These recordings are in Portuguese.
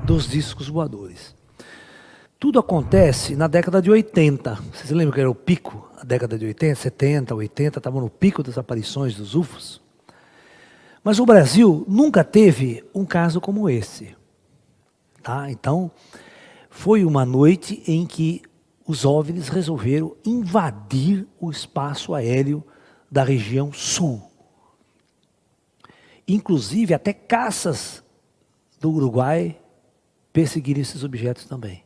dos discos voadores. Tudo acontece na década de 80. Vocês lembram que era o pico? A década de 80, 70, 80, estavam no pico das aparições dos UFOs. Mas o Brasil nunca teve um caso como esse. Tá? Então, foi uma noite em que os OVNIs resolveram invadir o espaço aéreo da região sul. Inclusive, até caças do Uruguai perseguiram esses objetos também.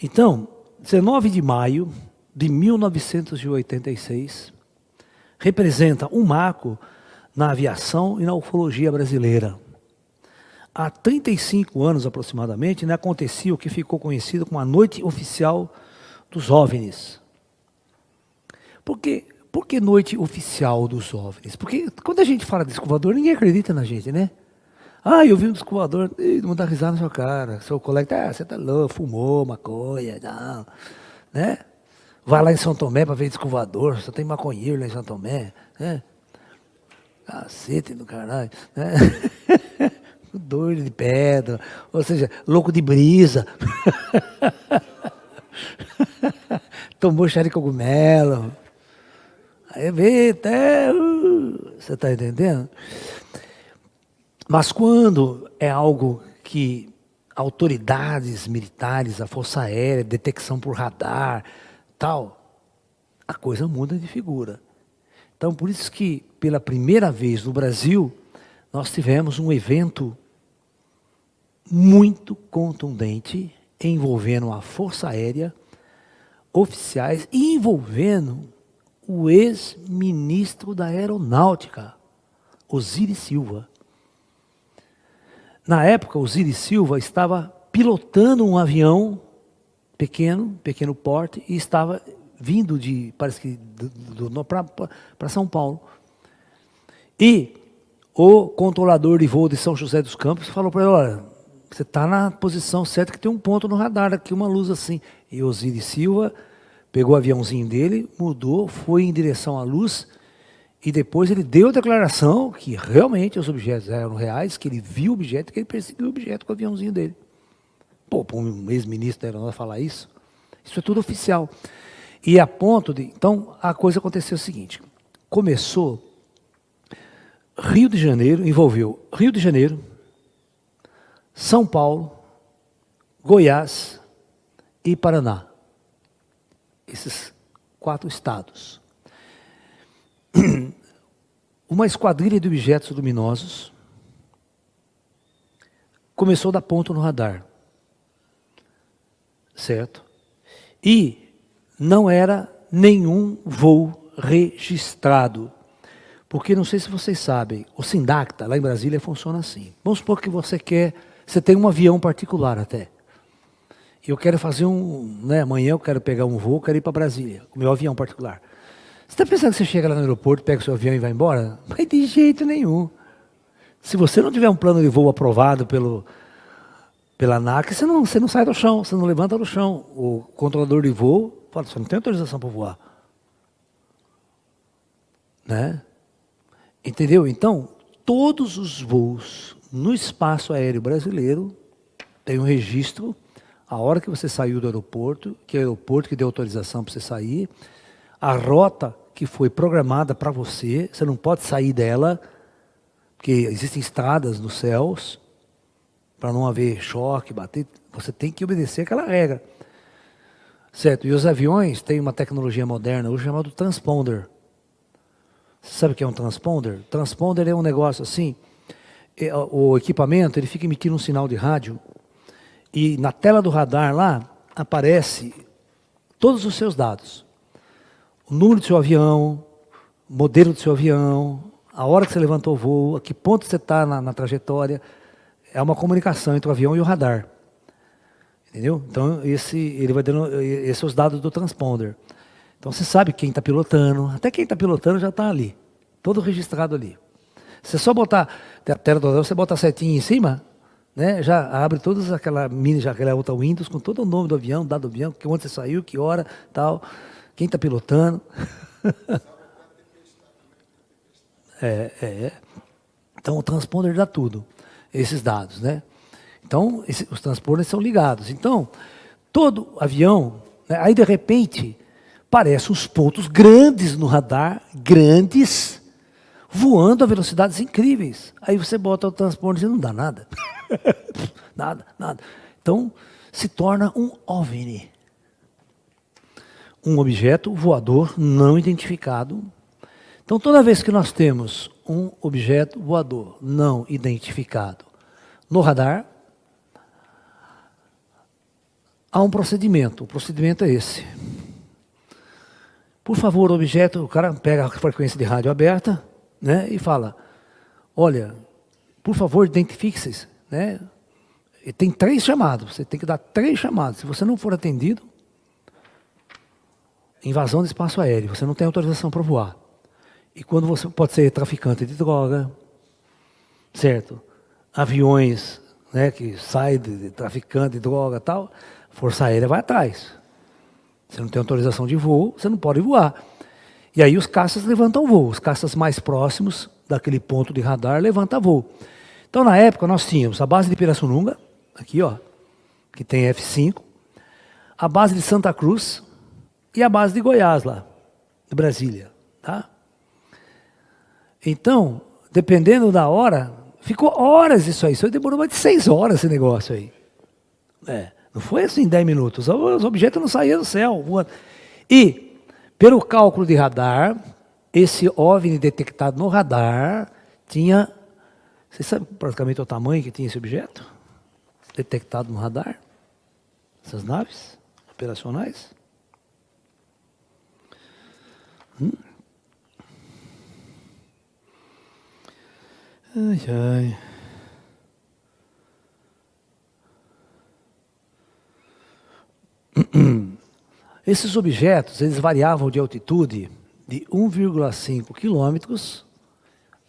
Então, 19 de maio de 1986 representa um marco na aviação e na ufologia brasileira. Há 35 anos aproximadamente, acontecia o que ficou conhecido como a Noite Oficial dos OVNIs. Por que Noite Oficial dos OVNIs? Porque quando a gente fala de disco voador, ninguém acredita na gente, né? Ah, eu vi um disco voador, não dá risada na sua cara. Seu colega, você tá louco, fumou maconha, não, né? Vai lá em São Tomé para ver disco voador, só tem maconheiro lá em São Tomé, né? Cacete do caralho, né? Doido de pedra, ou seja, louco de brisa. Tomou chá de cogumelo. Aí vê até... você está entendendo? Mas quando é algo que autoridades militares, a Força Aérea, detecção por radar, tal, a coisa muda de figura. Então, por isso que, pela primeira vez no Brasil, nós tivemos um evento muito contundente envolvendo a Força Aérea, oficiais, e envolvendo o ex-ministro da Aeronáutica, Osiris Silva. Na época, Osiris Silva estava pilotando um avião pequeno porte, e estava vindo parece que, para São Paulo. E o controlador de voo de São José dos Campos falou para ele, olha, você está na posição certa que tem um ponto no radar aqui, uma luz assim. E Osiris Silva pegou o aviãozinho dele, mudou, foi em direção à luz, e depois ele deu a declaração que realmente os objetos eram reais, que ele viu o objeto, que ele perseguiu o objeto com o aviãozinho dele. Pô, para um ex-ministro da Aeronáutica falar isso é tudo oficial. E a ponto de... Então, a coisa aconteceu o seguinte, começou... Rio de Janeiro, envolveu Rio de Janeiro, São Paulo, Goiás e Paraná. Esses 4 estados. Uma esquadrilha de objetos luminosos começou a dar ponto no radar. Certo? E não era nenhum voo registrado. Porque, não sei se vocês sabem, o Sindacta, lá em Brasília, funciona assim. Vamos supor que você tem um avião particular até. Eu quero fazer amanhã eu quero pegar um voo, quero ir para Brasília, com o meu avião particular. Você está pensando que você chega lá no aeroporto, pega o seu avião e vai embora? Mas de jeito nenhum. Se você não tiver um plano de voo aprovado pela ANAC, você não sai do chão, você não levanta do chão. O controlador de voo fala, você não tem autorização para voar. Né? Entendeu? Então, todos os voos no espaço aéreo brasileiro têm um registro, a hora que você saiu do aeroporto, que é o aeroporto que deu autorização para você sair, a rota que foi programada para você, você não pode sair dela, porque existem estradas nos céus, para não haver choque, bater, você tem que obedecer aquela regra. Certo? E os aviões têm uma tecnologia moderna, hoje chamado transponder. Você sabe o que é um transponder? Transponder é um negócio assim, o equipamento ele fica emitindo um sinal de rádio, e na tela do radar lá, aparece todos os seus dados. O número do seu avião, o modelo do seu avião, a hora que você levantou o voo, a que ponto você está na trajetória. É uma comunicação entre o avião e o radar. Entendeu? Então, ele vai dando esses são os dados do transponder. Então, você sabe quem está pilotando, até quem está pilotando já está ali, todo registrado ali. Você só botar a tela do avião, você bota a setinha em cima, né, já abre todas aquela outra Windows com todo o nome do avião, dado do avião, onde você saiu, que hora, tal, quem está pilotando. Então, o transponder dá tudo. esses dados, né? Então, os transponders são ligados. Então, todo avião, né, aí de repente, parece uns pontos grandes no radar, grandes, voando a velocidades incríveis. Aí você bota o transponder e não dá nada. Nada, nada. Então, se torna um OVNI. Um objeto voador não identificado. Então, toda vez que nós temos um objeto voador não identificado no radar, há um procedimento. O procedimento é esse. Por favor, o objeto, o cara pega a frequência de rádio aberta, né, e fala, olha, por favor, identifique-se, né? E tem 3 chamados, você tem que dar 3 chamados. Se você não for atendido, invasão de espaço aéreo, você não tem autorização para voar. E quando você pode ser traficante de droga, certo? Aviões, né, que saem de traficante de droga e tal, a Força Aérea vai atrás. Você não tem autorização de voo, você não pode voar. E aí os caças levantam voo. Os caças mais próximos daquele ponto de radar levantam voo. Então, na época, nós tínhamos a base de Pirassununga, aqui, ó, que tem F-5, a base de Santa Cruz e a base de Goiás, lá, de Brasília, tá? Então, dependendo da hora, ficou horas isso aí. Isso demorou mais de 6 horas esse negócio aí. Não foi assim 10 minutos. Os objetos não saíam do céu voando. E, pelo cálculo de radar, esse OVNI detectado no radar tinha... Você sabe praticamente o tamanho que tinha esse objeto? Detectado no radar? Essas naves operacionais? Ai, ai. Esses objetos, eles variavam de altitude de 1,5 quilômetros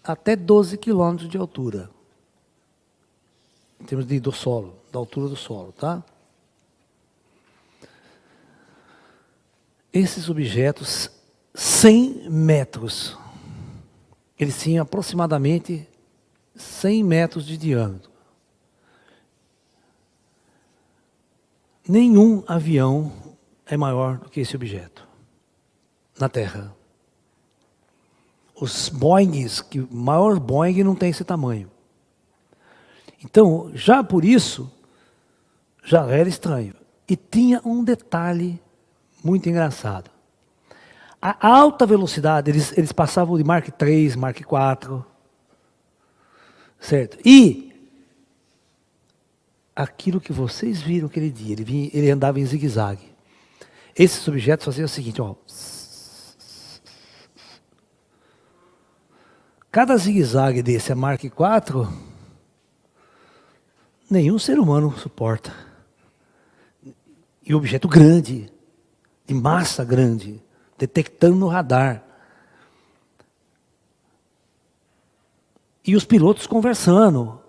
até 12 quilômetros de altura. Em termos do solo, da altura do solo, tá? Esses objetos, 100 metros, eles tinham aproximadamente 100 metros de diâmetro. Nenhum avião é maior do que esse objeto na Terra. Os Boeings, o maior Boeing não tem esse tamanho. Então, já por isso, já era estranho. E tinha um detalhe muito engraçado. A alta velocidade, eles passavam de Mark 3, Mark 4, certo? E aquilo que vocês viram aquele dia, ele andava em zigue-zague. Esses objetos faziam o seguinte, ó. Cada zigue-zague desse, a Mark 4, nenhum ser humano suporta. E objeto grande, de massa grande, detectando no radar. E os pilotos conversando.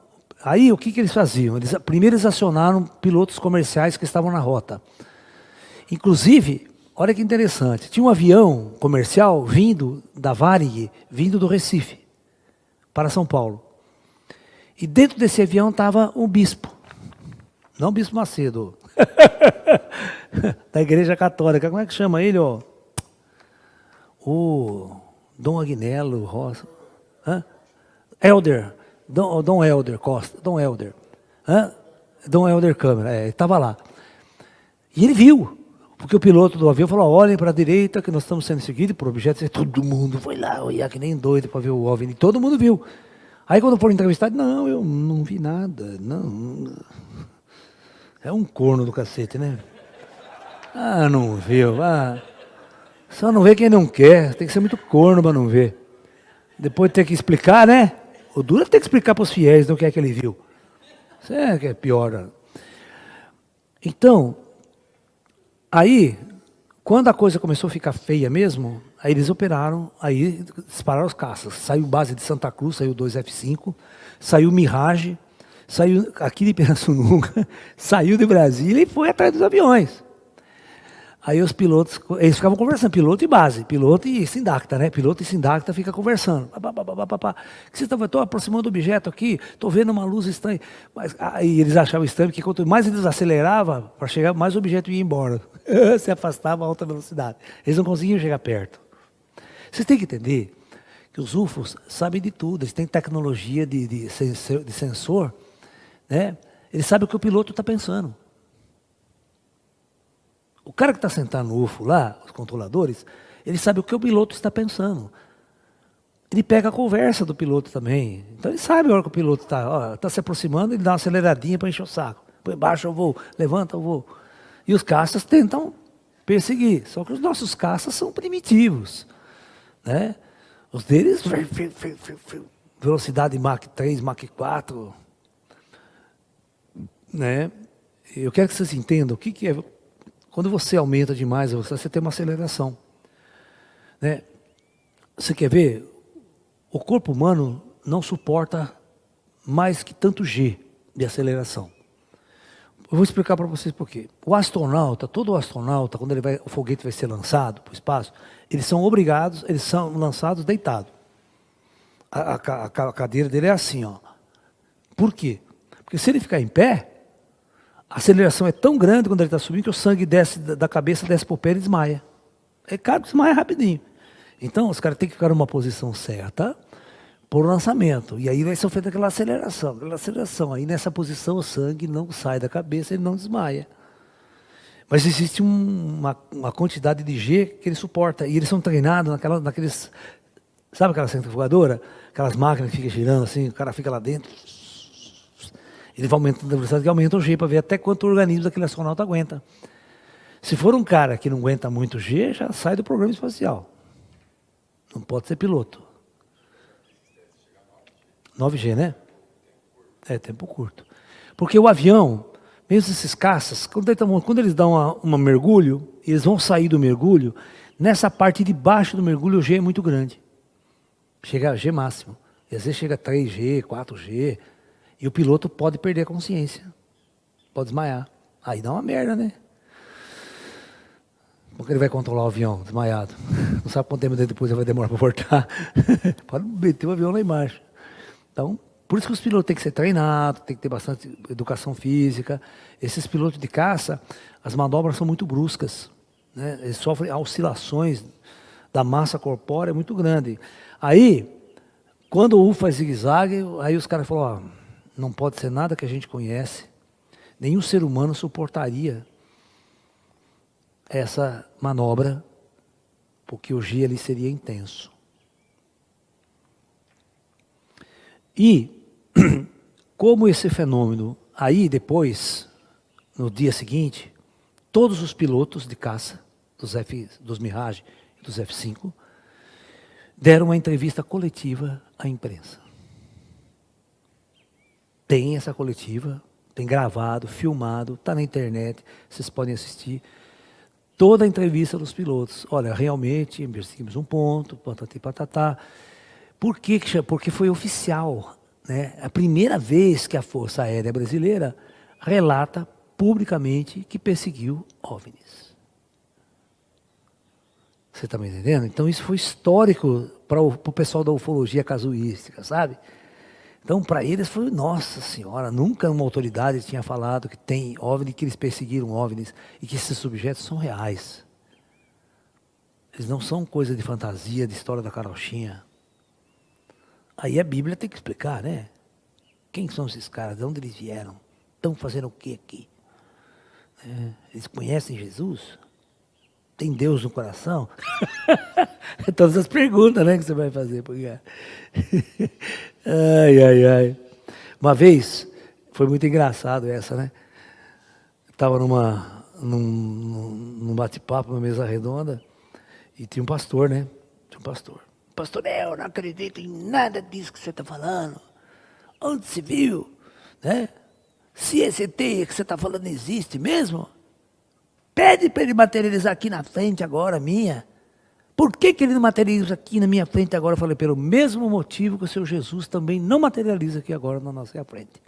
Aí o que eles faziam? Primeiro eles acionaram pilotos comerciais que estavam na rota. Inclusive, olha que interessante, tinha um avião comercial vindo da Varig, vindo do Recife, para São Paulo. E dentro desse avião estava um bispo. Não o Bispo Macedo. Da Igreja Católica. Como é que chama ele, ó? O Dom Agnello Rosa. Helder. Dom Helder Costa. Dom Helder. Dom Helder Câmara. Ele estava lá. E ele viu. Porque o piloto do avião falou, olhem para a direita que nós estamos sendo seguidos por objetos. E todo mundo foi lá olhar que nem doido para ver o OVNI. Todo mundo viu. Aí quando foram entrevistados, não, eu não vi nada. Não. É um corno do cacete, né? Ah, não viu. Só não vê quem não quer. Tem que ser muito corno para não ver. Depois ter que explicar, né? O duro é ter que explicar para os fiéis do que é que ele viu. Isso é que é pior. Então, aí, quando a coisa começou a ficar feia mesmo, aí eles operaram, aí dispararam os caças. Saiu base de Santa Cruz, saiu 2 F-5, saiu Mirage, saiu aqui de Pirassununga, saiu de Brasília e foi atrás dos aviões. Aí os pilotos, eles ficavam conversando, piloto e base, piloto e sindacta, né? Piloto e sindacta fica conversando. Que você estou aproximando do objeto aqui, estou vendo uma luz estranha. Mas aí eles achavam estranho, porque quanto mais eles aceleravam para chegar, mais o objeto ia embora. Se afastava a alta velocidade. Eles não conseguiam chegar perto. Vocês têm que entender que os UFOs sabem de tudo, eles têm tecnologia de sensor, né? Eles sabem o que o piloto está pensando. O cara que está sentado no UFO lá, os controladores, ele sabe o que o piloto está pensando. Ele pega a conversa do piloto também. Então ele sabe a hora que o piloto está se aproximando, ele dá uma aceleradinha para encher o saco. Põe baixo eu vou, levanta eu vou. E os caças tentam perseguir. Só que os nossos caças são primitivos, né? Os deles, velocidade Mach 3, Mach 4. Né? Eu quero que vocês entendam o que é. Quando você aumenta demais, você tem uma aceleração. Né? Você quer ver? O corpo humano não suporta mais que tanto G de aceleração. Eu vou explicar para vocês por quê. O astronauta, todo astronauta, quando o foguete vai ser lançado para o espaço, eles são lançados deitados. A cadeira dele é assim, ó. Por quê? Porque se ele ficar em pé, a aceleração é tão grande quando ele está subindo que o sangue desce da cabeça, desce para o pé e desmaia. É claro que desmaia rapidinho. Então, os caras têm que ficar numa posição certa por lançamento. E aí vai ser feita aquela aceleração. Aí nessa posição o sangue não sai da cabeça, ele não desmaia. Mas existe uma quantidade de G que ele suporta. E eles são treinados naqueles... Sabe aquela centrifugadora? Aquelas máquinas que ficam girando assim, o cara fica lá dentro... Ele vai aumentando a velocidade e aumenta o G para ver até quanto o organismo daquele astronauta aguenta. Se for um cara que não aguenta muito G, já sai do programa espacial. Não pode ser piloto. 9G, né? É, tempo curto. Porque o avião, mesmo esses caças, quando eles dão um mergulho, eles vão sair do mergulho, nessa parte de baixo do mergulho o G é muito grande. Chega a G máximo. E às vezes chega a 3G, 4G... E o piloto pode perder a consciência. Pode desmaiar. Aí dá uma merda, né? Como que ele vai controlar o avião desmaiado? Não sabe quanto tempo depois ele vai demorar para voltar. Pode meter o avião lá embaixo. Então, por isso que os pilotos têm que ser treinados, tem que ter bastante educação física. Esses pilotos de caça, as manobras são muito bruscas. Né? Eles sofrem oscilações da massa corpórea muito grande. Aí, quando o UFO faz zigue-zague, aí os caras falam, ó, não pode ser nada que a gente conhece. Nenhum ser humano suportaria essa manobra, porque o G ali seria intenso. E, como esse fenômeno, aí depois, no dia seguinte, todos os pilotos de caça, dos Mirage e dos F-5, deram uma entrevista coletiva à imprensa. Tem essa coletiva, tem gravado, filmado, está na internet, vocês podem assistir. Toda a entrevista dos pilotos. Olha, realmente, perseguimos um ponto, patati patatá. Por quê? Porque foi oficial. Né? A primeira vez que a Força Aérea Brasileira relata publicamente que perseguiu OVNIs. Você está me entendendo? Então isso foi histórico para o pessoal da ufologia casuística, sabe? Então, para eles foi, nossa senhora, nunca uma autoridade tinha falado que tem OVNI, que eles perseguiram OVNIs e que esses objetos são reais. Eles não são coisa de fantasia, de história da carochinha. Aí a Bíblia tem que explicar, né? Quem são esses caras? De onde eles vieram? Estão fazendo o que aqui? Eles conhecem Jesus? Tem Deus no coração? Todas as perguntas, né, que você vai fazer. Porque... Ai. Uma vez, foi muito engraçado essa, né? Estava num bate-papo, numa mesa redonda, e tinha um pastor, né? Pastor, eu não acredito em nada disso que você está falando. Onde se viu? Né? Se esse ET que você está falando existe mesmo, pede para ele materializar aqui na frente agora, minha. Por que ele não materializa aqui na minha frente agora? Eu falei, pelo mesmo motivo que o seu Jesus também não materializa aqui agora na nossa frente.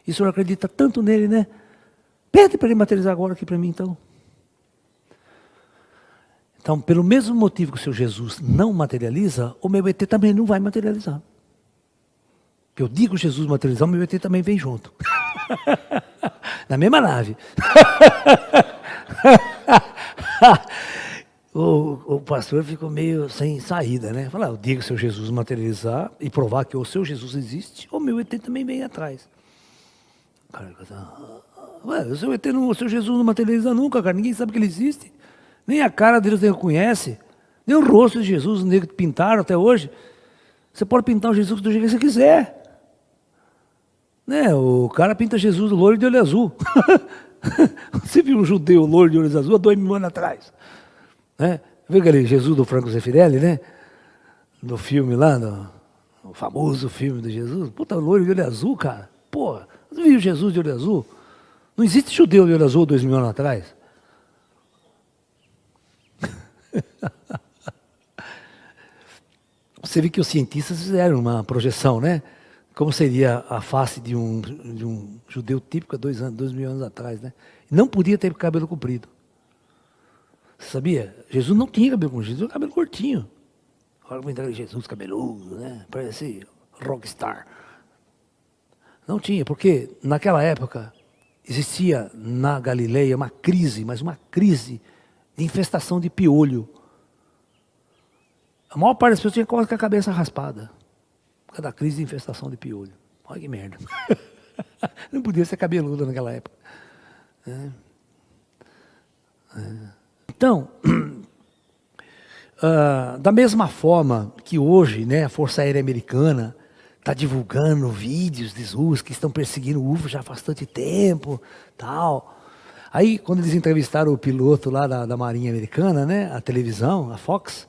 E o senhor acredita tanto nele, né? Pede para ele materializar agora aqui para mim, então. Então, pelo mesmo motivo que o seu Jesus não materializa, o meu ET também não vai materializar. Eu digo Jesus materializar, o meu ET também vem junto. Na mesma nave. O pastor ficou meio sem saída, né? Falou, eu digo se o Jesus materializar e provar que o seu Jesus existe, o meu ET também vem atrás. Cara, o seu ET não, o seu Jesus não materializa nunca, cara. Ninguém sabe que ele existe. Nem a cara deles nem reconhece. Nem o rosto de Jesus, nem pintaram até hoje. Você pode pintar o Jesus do jeito que você quiser. Né? O cara pinta Jesus loiro de olho azul. Você viu um judeu loiro de olhos azul há 2000 anos atrás? Né? Viu aquele Jesus do Franco Zeffirelli, né? No filme lá, o famoso filme de Jesus. Puta, loiro de olho azul, cara. Porra, você viu Jesus de olho azul? Não existe judeu de olho azul 2000 anos atrás. Você vê que os cientistas fizeram uma projeção, né? Como seria a face de um judeu típico há 2000 anos atrás, né? Não podia ter cabelo comprido. Você sabia? Jesus não tinha cabelo comprido, Jesus tinha cabelo curtinho. Agora vou entrar em Jesus cabeludo, né? Parece rockstar. Não tinha, porque naquela época existia na Galileia uma crise, mas uma crise de infestação de piolho. A maior parte das pessoas tinha quase com a cabeça raspada. Por causa da crise de infestação de piolho. Olha que merda. Não podia ser cabeludo naquela época. Então, da mesma forma que hoje, né, a Força Aérea Americana está divulgando vídeos de UFOs que estão perseguindo UFOs já faz bastante tempo, tal. Aí, quando eles entrevistaram o piloto lá da Marinha Americana, né, a televisão, a Fox,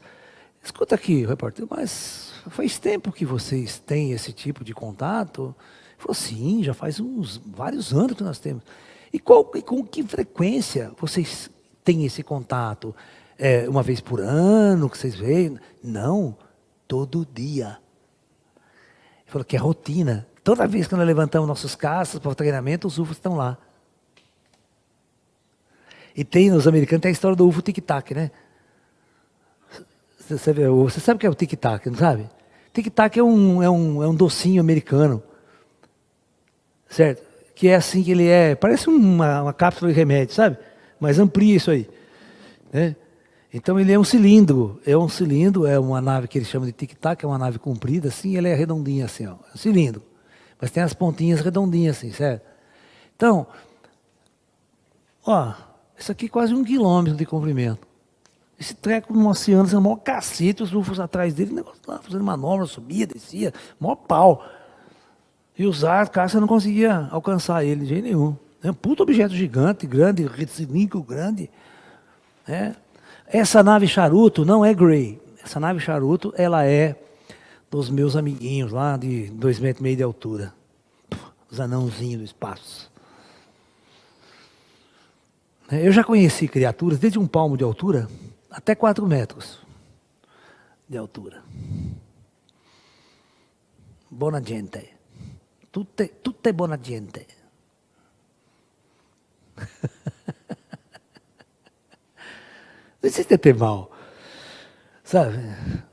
escuta aqui, repórter, mas faz tempo que vocês têm esse tipo de contato? Ele falou, sim, já faz vários anos que nós temos. E com que frequência vocês têm esse contato? É uma vez por ano que vocês veem? Não, todo dia. Ele falou que é rotina. Toda vez que nós levantamos nossos caças para o treinamento, os UFOs estão lá. E tem, nos americanos, tem a história do UFO tic-tac, né? Você sabe o que é o tic-tac, não sabe? Tic-tac é um docinho americano. Certo? Que é assim que ele é, parece uma cápsula de remédio, sabe? Mas amplia isso aí. Né? Então ele é um cilindro, é uma nave que eles chamam de tic-tac, é uma nave comprida, assim, ele é redondinha assim, ó, é um cilindro. Mas tem as pontinhas redondinhas assim, certo? Então, ó, isso aqui é quase 1 quilômetro de comprimento. Esse treco no oceano, assim, o maior cacete, os UFOs atrás dele, o negócio lá, fazendo manobra, subia, descia, maior pau. E usar, cara, você não conseguia alcançar ele de jeito nenhum. É um puto objeto gigante, grande, cilíndrico grande. Né? Essa nave charuto não é Grey. Essa nave charuto, ela é dos meus amiguinhos lá de 2,5 metros de altura. Os anãozinhos do espaço. Eu já conheci criaturas desde 1 palmo de altura até 4 metros de altura. Buona gente. Tutte buona gente. Não existe ter mal. Sabe?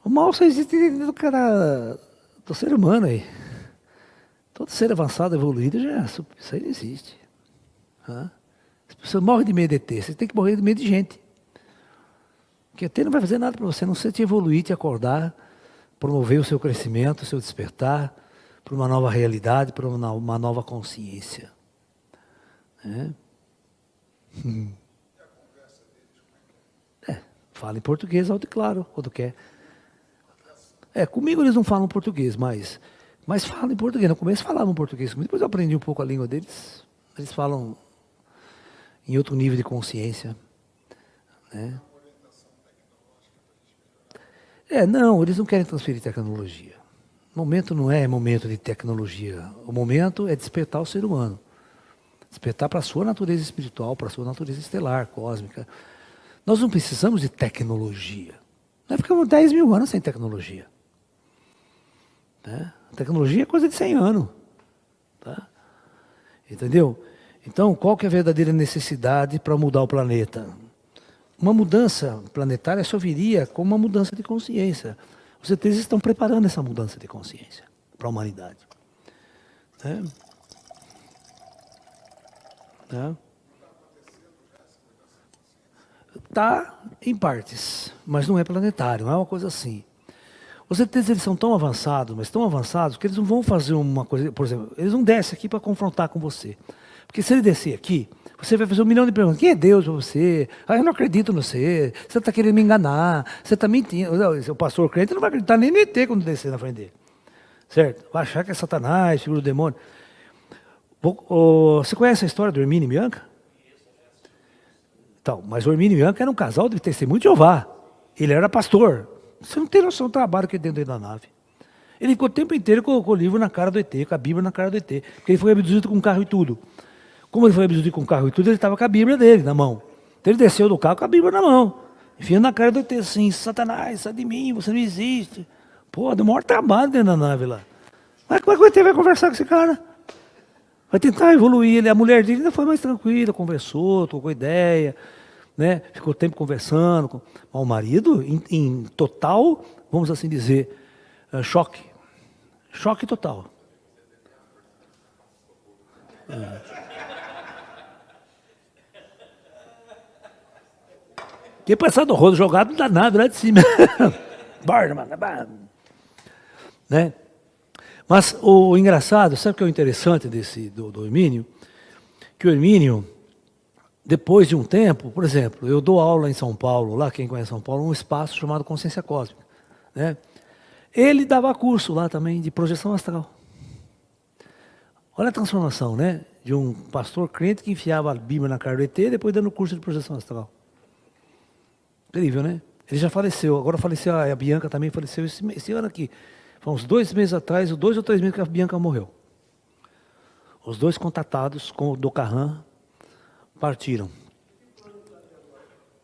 O mal só existe dentro do cara, do ser humano aí. Todo ser avançado, evoluído, isso aí não existe. As pessoas morrem de medo de ET, você tem que morrer de medo de gente. Porque ET não vai fazer nada para você, a não ser te evoluir, te acordar, promover o seu crescimento, o seu despertar, para uma nova realidade, para uma nova consciência. Fala em português alto e claro, quando quer. Comigo eles não falam português, mas falam em português. No começo falavam português, depois eu aprendi um pouco a língua deles. Eles falam em outro nível de consciência. Né? Não, eles não querem transferir tecnologia. O momento não é momento de tecnologia. O momento é despertar o ser humano. Despertar para a sua natureza espiritual, para a sua natureza estelar, cósmica. Nós não precisamos de tecnologia. Nós ficamos 10 mil anos sem tecnologia. Né? A tecnologia é coisa de 100 anos. Tá? Entendeu? Então, qual que é a verdadeira necessidade para mudar o planeta? uma mudança planetária só viria com uma mudança de consciência. Os ETs estão preparando essa mudança de consciência para a humanidade. Né? Né? Está em partes, mas não é planetário, não é uma coisa assim. Os ETs eles são tão avançados, mas tão avançados, que eles não vão fazer uma coisa, por exemplo, eles não descem aqui para confrontar com você. Porque se ele descer aqui, você vai fazer 1 milhão de perguntas. Quem é Deus para você? Ah, eu não acredito no você. Você está querendo me enganar. Você está mentindo. O pastor crente não vai acreditar nem no ET quando descer na frente dele. Certo? Vai achar que é Satanás, figura do demônio. Você conhece a história do Hermínio e Bianca? Então, mas o Hermínio e Bianca era um casal de testemunho de Jeová. Ele era pastor. Você não tem noção do trabalho que ele dentro da nave. Ele ficou o tempo inteiro com o livro na cara do ET, com a Bíblia na cara do ET. Porque ele foi abduzido com um carro e tudo. Como ele foi abduzido com o carro e tudo, ele estava com a Bíblia dele na mão. Então ele desceu do carro com a Bíblia na mão. Enfiando na cara do ET assim, Satanás, sai de mim, você não existe. Pô, deu o maior trabalho dentro da nave lá. Mas como é que o ET vai conversar com esse cara? Vai tentar evoluir ele. A mulher dele ainda foi mais tranquila, conversou, trocou ideia, né? Ficou tempo conversando. Mas o marido, em total, vamos assim dizer, choque. Choque total. Tinha passado o rodo jogado da nave lá de cima. Né? Mas o engraçado, sabe o que é o interessante do Hermínio? Que o Hermínio, depois de um tempo, por exemplo, eu dou aula em São Paulo, lá quem conhece São Paulo, um espaço chamado Consciência Cósmica. Né? Ele dava curso lá também de projeção astral. Olha a transformação, né? De um pastor crente que enfiava a Bíblia na cara do ET, depois dando curso de projeção astral. Incrível, né? Ele já faleceu, agora faleceu, a Bianca também faleceu esse ano aqui. Foi uns 2 meses atrás, 2 ou 3 meses que a Bianca morreu. Os 2 contatados com o Docarran partiram.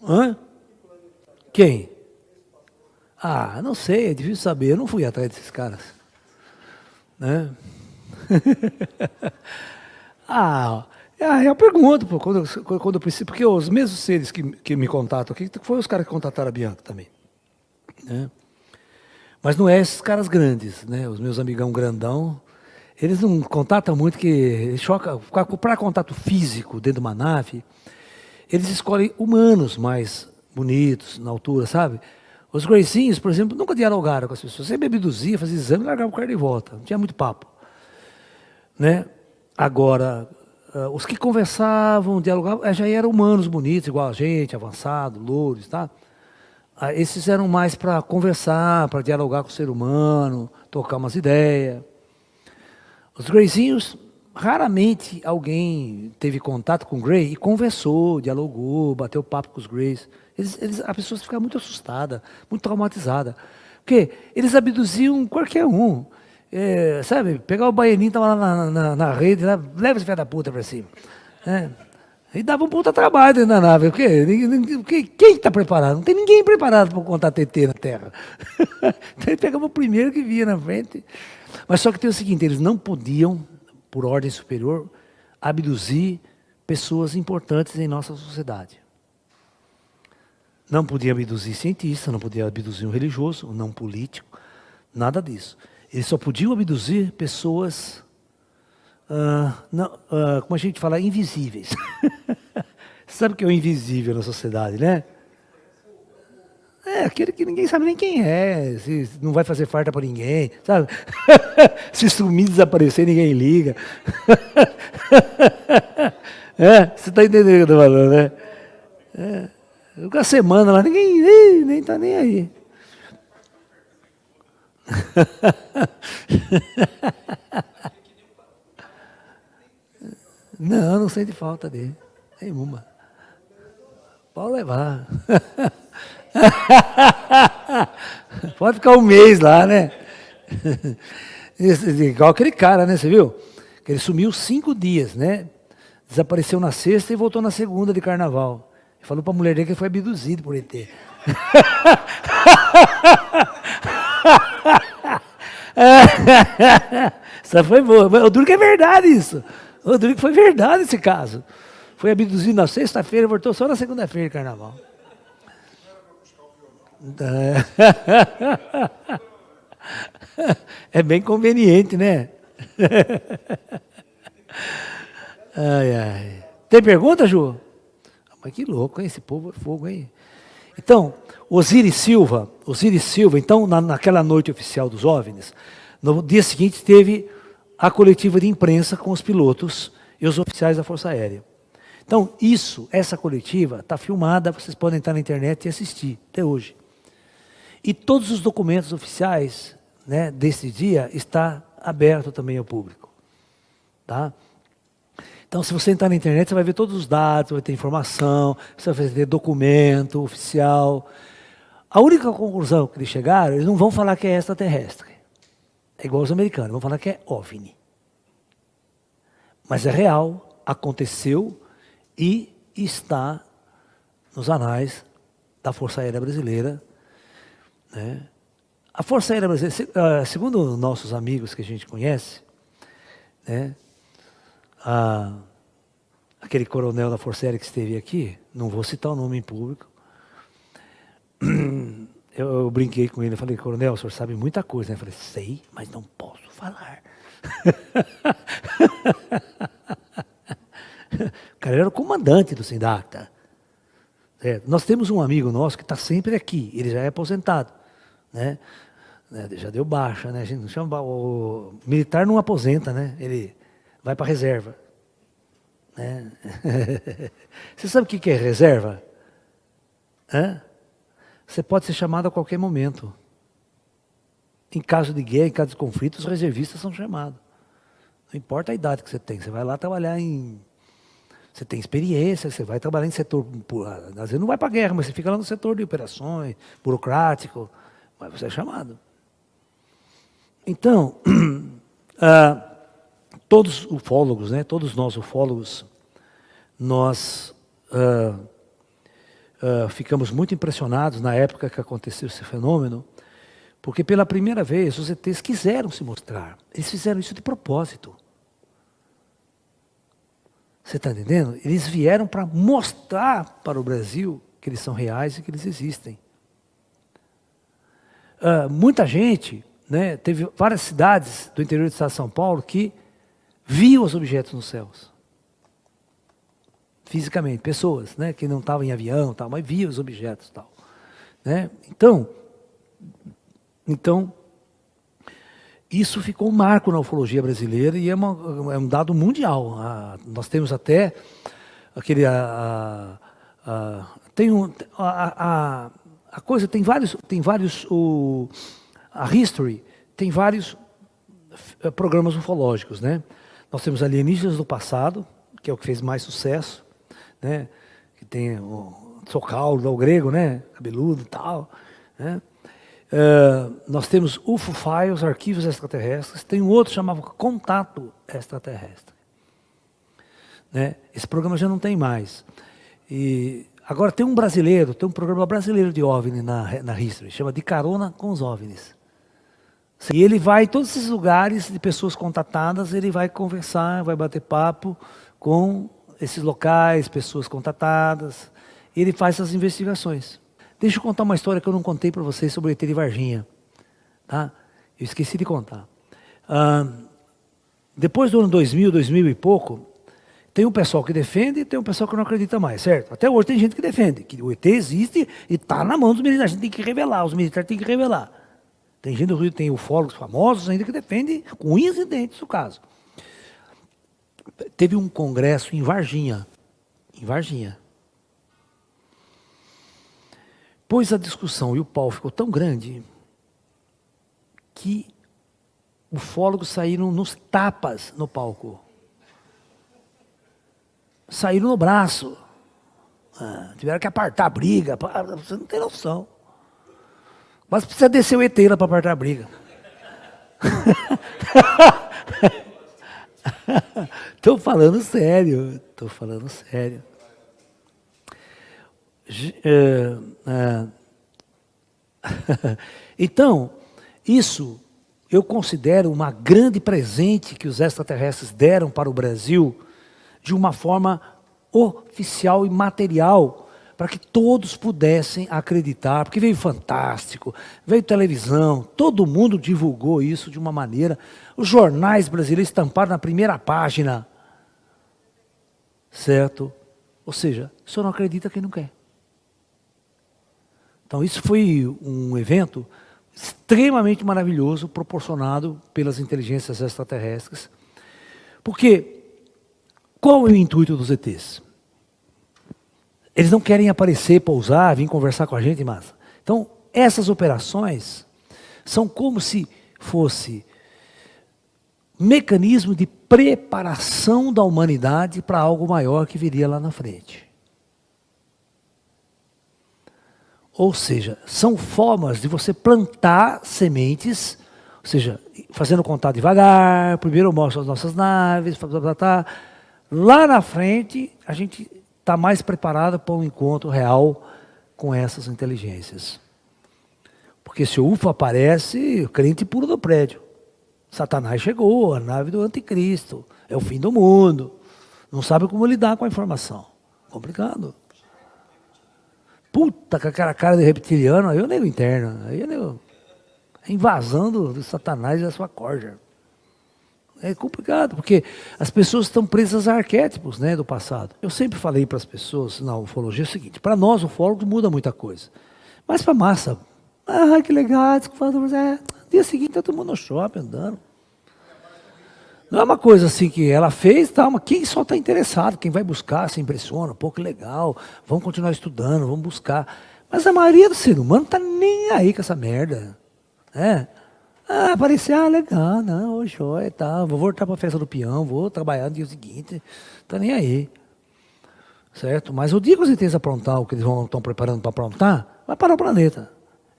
Hã? Quem? Ah, não sei, é difícil saber, eu não fui atrás desses caras. Né? Eu pergunto, pô, quando eu preciso, porque os mesmos seres que me contatam aqui, foram os caras que contataram a Bianca também. Né? Mas não é esses caras grandes, né? Os meus amigão grandão, eles não contatam muito, que choca, para contato físico dentro de uma nave, eles escolhem humanos mais bonitos, na altura, sabe? Os Gracinhos, por exemplo, nunca dialogaram com as pessoas, sempre abduzia, fazia exame e largava o cara de volta, não tinha muito papo. Né? Agora, os que conversavam, dialogavam, já eram humanos bonitos, igual a gente, avançados, louros, tá? Esses eram mais para conversar, para dialogar com o ser humano, tocar umas ideias. Os Grayzinhos, raramente alguém teve contato com o Gray e conversou, dialogou, bateu papo com os Grays. A pessoa ficava muito assustada, muito traumatizada. Porque eles abduziam qualquer um. Sabe, pegar o baianinho, estava lá na rede, leva esse filho da puta para cima. E dava um puta trabalho dentro da nave. Porque quem está preparado? Não tem ninguém preparado para contar TT na Terra. Então ele pegava o primeiro que via na frente. Mas só que tem o seguinte, eles não podiam, por ordem superior, abduzir pessoas importantes em nossa sociedade. Não podia abduzir cientista, não podia abduzir um religioso, um não político, nada disso. Eles só podiam abduzir pessoas, como a gente fala, invisíveis. Sabe o que é o invisível na sociedade, né? Aquele que ninguém sabe nem quem é, se não vai fazer farta para ninguém, sabe? Se sumir, desaparecer, ninguém liga. Você está entendendo o que eu estou falando, né? Fica a semana lá, ninguém nem está nem aí. Não sente falta dele. Nenhuma. Pode levar. Pode ficar um mês lá, né? Igual aquele cara, né? Você viu? Que ele sumiu 5 dias, né? Desapareceu na sexta e voltou na segunda de carnaval. Ele falou para a mulher dele que ele foi abduzido por ET. Essa foi boa. O duro que é verdade isso. O duro que foi verdade esse caso. Foi abduzido na sexta-feira e voltou só na segunda-feira de carnaval. É bem conveniente, né? Ai, ai. Tem pergunta, Ju? Mas que louco, hein? Esse povo é fogo, hein? Então, Osiris Silva, então, naquela noite oficial dos OVNIs, no dia seguinte teve a coletiva de imprensa com os pilotos e os oficiais da Força Aérea. Então, essa coletiva está filmada, vocês podem entrar na internet e assistir, até hoje. E todos os documentos oficiais, né, desse dia está aberto também ao público. Tá? Então, se você entrar na internet, você vai ver todos os dados, vai ter informação, você vai ter documento oficial. A única conclusão que eles chegaram, eles não vão falar que é extraterrestre. É igual os americanos, vão falar que é OVNI. Mas é real, aconteceu e está nos anais da Força Aérea Brasileira. Né? A Força Aérea Brasileira, segundo nossos amigos que a gente conhece, né, aquele coronel da Força Aérea que esteve aqui, não vou citar o nome em público, eu brinquei com ele, eu falei, coronel, o senhor sabe muita coisa, né? Eu falei, sei, mas não posso falar. O cara era o comandante do Sindacta. Nós temos um amigo nosso que está sempre aqui, ele já é aposentado, né? Já deu baixa, né? A gente não chama, o militar não aposenta, né? Ele vai para a reserva. Né? Você sabe o que é reserva? Você pode ser chamado a qualquer momento. Em caso de guerra, em caso de conflito, os reservistas são chamados. Não importa a idade que você tem, você vai lá trabalhar em... Você tem experiência, você vai trabalhar em setor... Às vezes não vai para a guerra, mas você fica lá no setor de operações, burocrático, mas você é chamado. Então, todos ufólogos, né, todos nós ufólogos, nós ficamos muito impressionados na época que aconteceu esse fenômeno, porque pela primeira vez os ETs quiseram se mostrar. Eles fizeram isso de propósito. Você está entendendo? Eles vieram para mostrar para o Brasil que eles são reais e que eles existem. Muita gente, né, teve várias cidades do interior do estado de São Paulo que viam os objetos nos céus. Fisicamente, pessoas, né, que não estavam em avião, tal, mas viam os objetos. Tal, né? Então, isso ficou um marco na ufologia brasileira e é um dado mundial. Nós temos até aquele... a coisa tem vários a History tem vários programas ufológicos, né? Nós temos Alienígenas do Passado, que é o que fez mais sucesso, né? Que tem o Socaulo, o grego, né? Cabeludo e tal, né? Nós temos UFO Files, Arquivos Extraterrestres, tem um outro chamado Contato Extraterrestre. Né? Esse programa já não tem mais. E agora tem um programa brasileiro de OVNI na History, chama De Carona com os OVNIs. E ele vai em todos esses lugares de pessoas contatadas, ele vai conversar, vai bater papo com esses locais, pessoas contatadas, e ele faz essas investigações. Deixa eu contar uma história que eu não contei para vocês sobre o ET de Varginha. Tá? Eu esqueci de contar. Depois do ano 2000 e pouco, tem um pessoal que defende e tem um pessoal que não acredita mais, certo? Até hoje tem gente que defende, que o ET existe e está na mão dos militares. A gente tem que revelar, os militares têm que revelar. Tem gente do Rio, tem ufólogos famosos ainda que defendem com unhas e dentes o caso. Teve um congresso em Varginha. Pois a discussão e o pau ficou tão grande que ufólogos saíram nos tapas no palco. Saíram no braço. Tiveram que apartar a briga. Você não tem noção. Mas precisa descer o ET lá para apartar a briga. Estou falando sério. Então, isso eu considero uma grande presente que os extraterrestres deram para o Brasil de uma forma oficial e material para que todos pudessem acreditar, porque veio Fantástico, veio televisão, todo mundo divulgou isso de uma maneira, os jornais brasileiros estamparam na primeira página, certo? Ou seja, só não acredita quem não quer. Então isso foi um evento extremamente maravilhoso, proporcionado pelas inteligências extraterrestres, porque qual é o intuito dos ETs? Eles não querem aparecer, pousar, vir conversar com a gente, mas... Então, essas operações são como se fosse mecanismo de preparação da humanidade para algo maior que viria lá na frente. Ou seja, são formas de você plantar sementes, ou seja, fazendo contato devagar, primeiro eu mostro as nossas naves, lá na frente a gente está mais preparado para um encontro real com essas inteligências. Porque se o UFO aparece, o crente pula do prédio. Satanás chegou, a nave do anticristo, é o fim do mundo. Não sabe como lidar com a informação. Complicado. Puta, com aquela cara de reptiliano, aí eu nego interno, aí eu nego invasão do Satanás e da sua corja. É complicado, porque as pessoas estão presas a arquétipos, né, do passado. Eu sempre falei para as pessoas na ufologia o seguinte, para nós ufólogos muda muita coisa, mas para a massa, que legal, dia seguinte está todo mundo no shopping andando. Não é uma coisa assim que ela fez, tá, mas quem só está interessado, quem vai buscar, se impressiona, pô, que legal, vamos continuar estudando, vamos buscar. Mas a maioria do ser humano não está nem aí com essa merda. Aparecer, legal, não, joia, tá, vou voltar para a festa do peão, vou trabalhar no dia seguinte, tá nem aí. Certo? Mas o dia que os ETs aprontar o que eles estão preparando para aprontar, vai parar o planeta.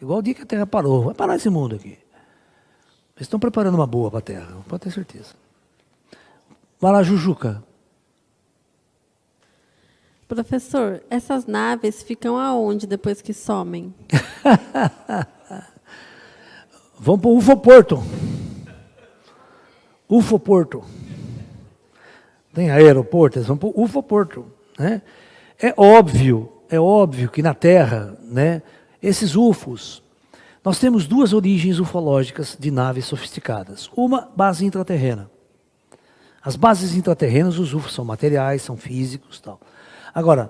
Igual o dia que a Terra parou, vai parar esse mundo aqui. Eles estão preparando uma boa para a Terra, pode ter certeza. Vai lá, Jujuca. Professor, essas naves ficam aonde depois que somem? Vamos para o UFOporto. UFOporto. Tem aeroporto, eles vão para o UFOporto. Né? É óbvio que na Terra, né, esses UFOs, nós temos duas origens ufológicas de naves sofisticadas. Uma, base intraterrena. As bases intraterrenas, os UFOs são materiais, são físicos, tal. Agora,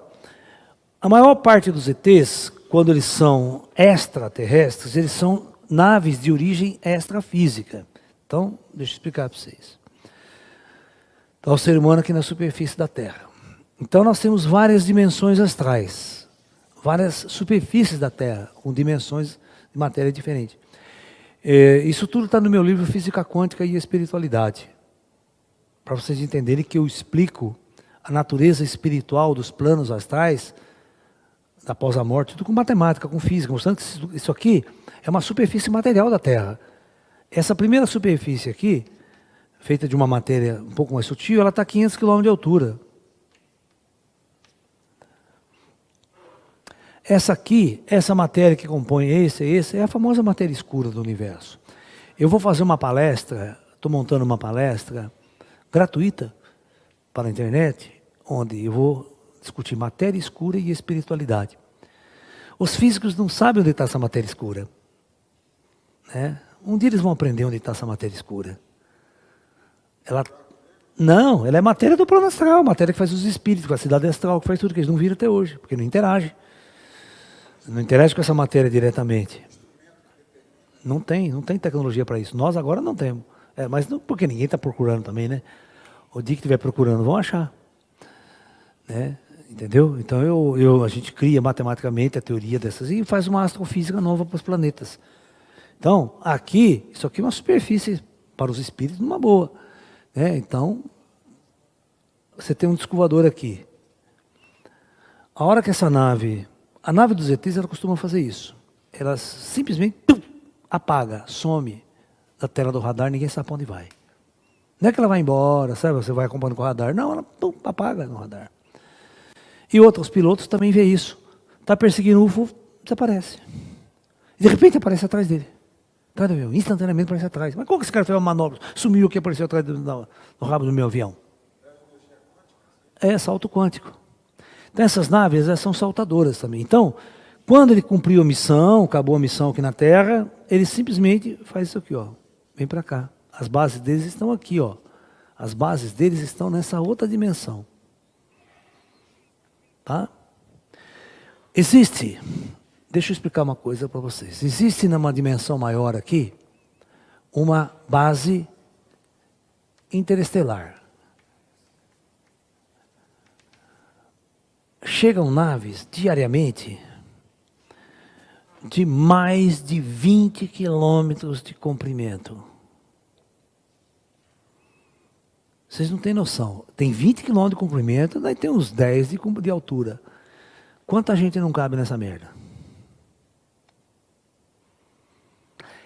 a maior parte dos ETs, quando eles são extraterrestres, eles são naves de origem extrafísica. Então, deixa eu explicar para vocês. Está o ser humano aqui na superfície da Terra. Então, nós temos várias dimensões astrais, várias superfícies da Terra, com dimensões de matéria diferentes. Isso tudo está no meu livro Física Quântica e Espiritualidade. Para vocês entenderem que eu explico a natureza espiritual dos planos astrais, após a morte, tudo com matemática, com física, mostrando que isso aqui é uma superfície material da Terra. Essa primeira superfície aqui, feita de uma matéria um pouco mais sutil, ela está a 500 km de altura. Essa aqui, essa matéria que compõe esse, é a famosa matéria escura do universo. Eu vou fazer uma palestra, estou montando uma palestra gratuita para a internet, onde eu vou discutir matéria escura e espiritualidade. Os físicos não sabem onde está essa matéria escura. Né? Um dia eles vão aprender onde está essa matéria escura. Ela é matéria do plano astral, matéria que faz os espíritos, a cidade astral, que faz tudo que eles não viram até hoje, porque não interage. Não interage com essa matéria diretamente. Não tem tecnologia para isso. Nós agora não temos. Mas não, porque ninguém está procurando também, né? O dia que estiver procurando, vão achar. Né? Entendeu? Então a gente cria matematicamente a teoria dessas e faz uma astrofísica nova para os planetas. Então, isso aqui é uma superfície para os espíritos numa boa. Né? Então, você tem um disco voador aqui. A hora que a nave dos ETs, ela costuma fazer isso. Ela simplesmente apaga, some da tela do radar, ninguém sabe para onde vai. Não é que ela vai embora, sabe? Você vai acompanhando com o radar. Não, ela apaga no radar. E outros pilotos também vê isso. Está perseguindo o UFO, desaparece. E de repente aparece atrás dele. Atrás do avião, instantaneamente aparece atrás. Mas como que esse cara fez uma manobra? Sumiu o que apareceu atrás no rabo do meu avião. É salto quântico. Então essas naves, elas são saltadoras também. Então, quando ele cumpriu a missão, acabou a missão aqui na Terra, ele simplesmente faz isso aqui, ó. Vem para cá. As bases deles estão aqui, ó. As bases deles estão nessa outra dimensão. Tá? Existe, deixa eu explicar uma coisa para vocês. Existe numa dimensão maior aqui, uma base interestelar. Chegam naves diariamente de mais de 20 quilômetros de comprimento. Vocês não têm noção. Tem 20 quilômetros de comprimento, daí tem uns 10 de altura. Quanta gente não cabe nessa merda?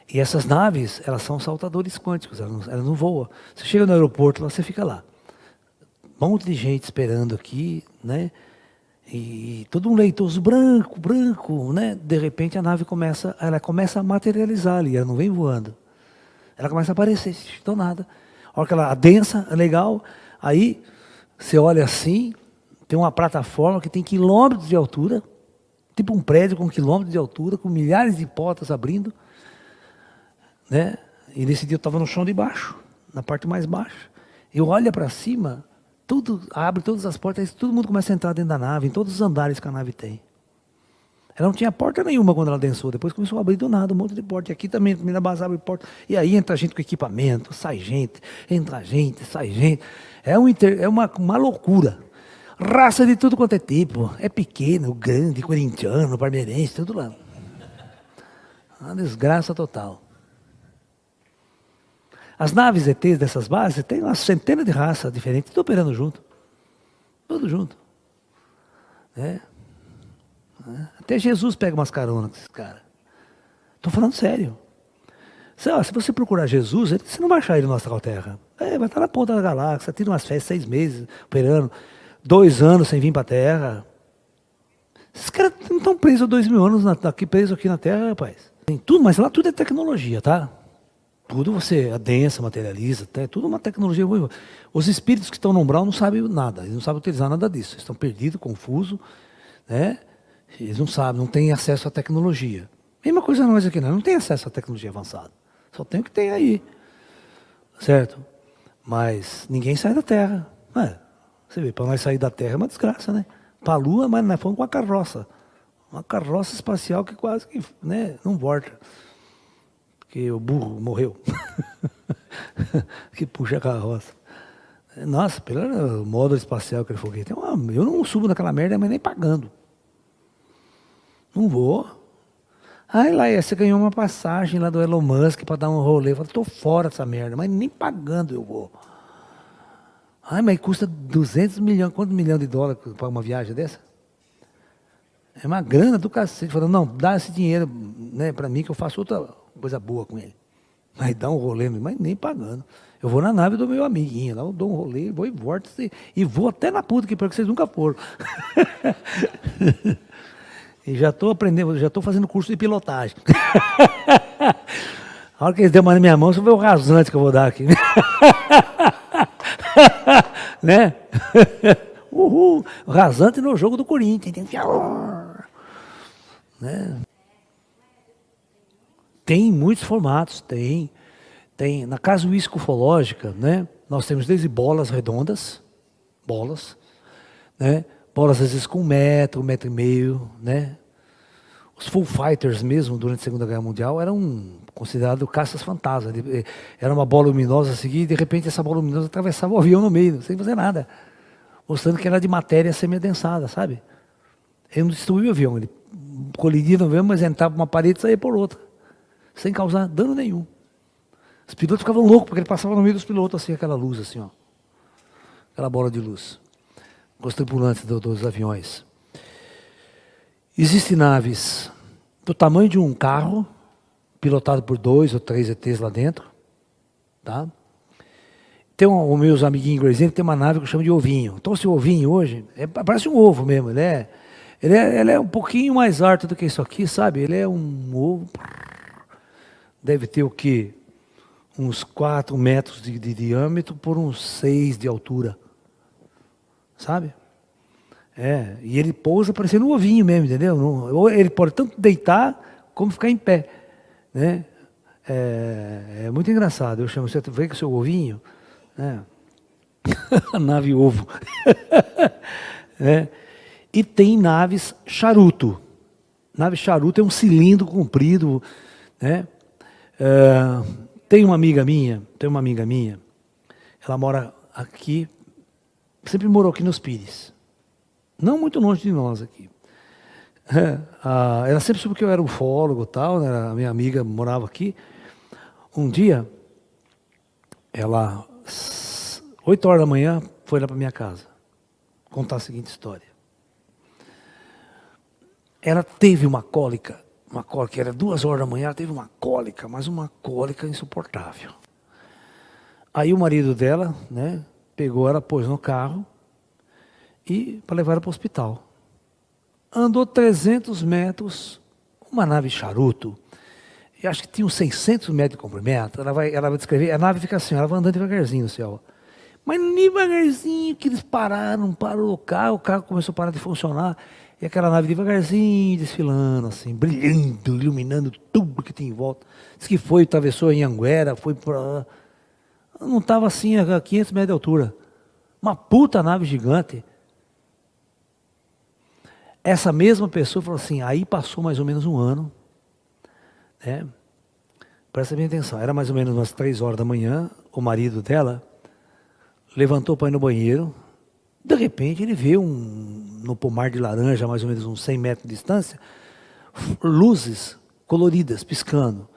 E essas naves, elas são saltadores quânticos, elas não voam. Você chega no aeroporto, você fica lá. Um monte de gente esperando aqui, né? E todo um leitoso branco, né? De repente a nave começa a materializar ali, ela não vem voando. Ela começa a aparecer, do nada. A hora que ela adensa, é legal, aí você olha assim, tem uma plataforma que tem quilômetros de altura, tipo um prédio com quilômetros de altura, com milhares de portas abrindo, né? E nesse dia eu estava no chão de baixo, na parte mais baixa. Eu olho para cima, tudo abre todas as portas, todo mundo começa a entrar dentro da nave, em todos os andares que a nave tem. Ela não tinha porta nenhuma quando ela densou, depois começou a abrir do nada um monte de porta. E aqui também, na base abre porta. E aí entra gente com equipamento, sai gente, entra gente, sai gente. É uma loucura. Raça de tudo quanto é tipo. É pequeno, grande, corintiano, parmeirense, tudo lá. Uma desgraça total. As naves ETs dessas bases tem uma centena de raças diferentes, tudo operando junto. Tudo junto. Até Jesus pega umas caronas com esses caras. Estou falando sério. Se você procurar Jesus, você não vai achar ele na nossa terra. Vai estar na ponta da galáxia, tira umas férias, 6 meses operando, 2 anos sem vir para a Terra. Esses caras não estão presos há 2000 anos presos aqui na Terra, rapaz. Tem tudo, mas lá tudo é tecnologia, tá? Tudo você adensa, materializa, é tudo uma tecnologia. Os espíritos que estão no umbral não sabem nada, eles não sabem utilizar nada disso. Eles estão perdidos, confusos, né? Eles não sabem, não têm acesso à tecnologia. Mesma coisa nós aqui, não tem acesso à tecnologia avançada. Só tem o que tem aí. Certo? Mas ninguém sai da Terra. Você vê, para nós sair da Terra é uma desgraça, né? Para a Lua, mas nós fomos com a carroça. Uma carroça espacial que quase que, né, não volta. Porque o burro morreu. Que puxa a carroça. Nossa, pelo módulo espacial que ele foguete. Eu não subo naquela merda, mas nem pagando. Não vou. Aí lá, você ganhou uma passagem lá do Elon Musk para dar um rolê. Eu falei, estou fora dessa merda, mas nem pagando eu vou. Mas custa 200 milhões, quantos milhões de dólares para uma viagem dessa? É uma grana do cacete. Falando, não, dá esse dinheiro, né, para mim que eu faço outra coisa boa com ele. Mas dá um rolê, mas nem pagando. Eu vou na nave do meu amiguinho, lá eu dou um rolê, vou e volto, e vou até na puta, que vocês nunca foram. E já estou aprendendo, já estou fazendo curso de pilotagem. A hora que eles derem na minha mão, você vê o rasante que eu vou dar aqui. Né? Uhul, rasante no jogo do Corinthians. Né? Tem muitos formatos, tem. Na casuística ufológica, né? Nós temos desde bolas redondas, né? Bolas às vezes com 1 metro e meio, né? Os full fighters mesmo, durante a Segunda Guerra Mundial, eram considerados caças fantasmas. Era uma bola luminosa a seguir, e de repente essa bola luminosa atravessava o avião no meio, sem fazer nada. Mostrando que era de matéria semi-adensada, sabe? Ele não destruía o avião, ele colidia no avião, mas entrava por uma parede e saía por outra. Sem causar dano nenhum. Os pilotos ficavam loucos, porque ele passava no meio dos pilotos, assim, aquela luz, assim, ó. Aquela bola de luz. Os tripulantes dos aviões. Existem naves do tamanho de um carro, pilotado por 2 ou 3 ETs lá dentro. Tá? Tem os meus amiguinhos ingleses, tem uma nave que eu chamo de ovinho. Então esse ovinho hoje, parece um ovo mesmo, ele é um pouquinho mais alto do que isso aqui, sabe? Ele é um ovo, deve ter o quê? Uns 4 metros de diâmetro por uns 6 de altura. Sabe? E ele pousa parecendo um ovinho mesmo, entendeu? Ou ele pode tanto deitar como ficar em pé, né? É muito engraçado. Eu chamo, você vê que o seu ovinho, né? A nave ovo. Né? E tem naves charuto. Nave charuto é um cilindro comprido, né? Tem uma amiga minha, ela mora aqui, sempre morou aqui nos Pires. Não muito longe de nós aqui. Ela sempre soube que eu era ufólogo e tal, né? A minha amiga morava aqui. Um dia, ela, 8 horas da manhã, foi lá para minha casa, contar a seguinte história. Ela teve uma cólica, era 2 horas da manhã, ela teve uma cólica, mas uma cólica insuportável. Aí o marido dela, né, pegou ela, pôs no carro, e para levar ela para o hospital. Andou 300 metros, uma nave charuto, eu acho que tinha uns 600 metros de comprimento. Ela vai descrever, a nave fica assim, ela vai andando devagarzinho no céu. Mas devagarzinho que eles pararam, parou o carro começou a parar de funcionar, e aquela nave devagarzinho desfilando, assim, brilhando, iluminando tudo que tinha em volta. Diz que foi, atravessou em Anguera, foi para... Não estava assim a 500 metros de altura. Uma puta nave gigante. Essa mesma pessoa falou assim, aí passou mais ou menos um ano, né? Presta bem atenção, era mais ou menos umas 3 horas da manhã, o marido dela levantou para ir no banheiro, de repente ele vê no pomar de laranja, mais ou menos uns 100 metros de distância, luzes coloridas, piscando.